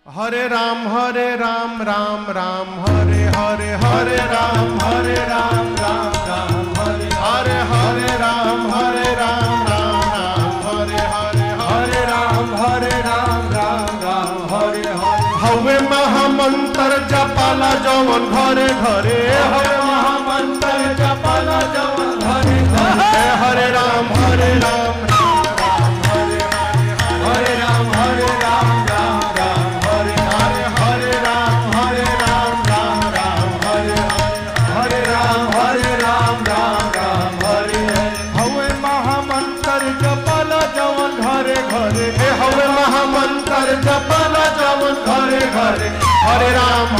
हरे राम राम राम हरे हरे हरे राम राम राम हरे हरे हरे राम राम हरे हरे हरे राम राम हरे हरे हवे महामंत्र जपाला जवन घरे घरे हवे महामंत्र जपाला जवन घरे घरे हरे राम जपल जवन घरे घरे हरे राम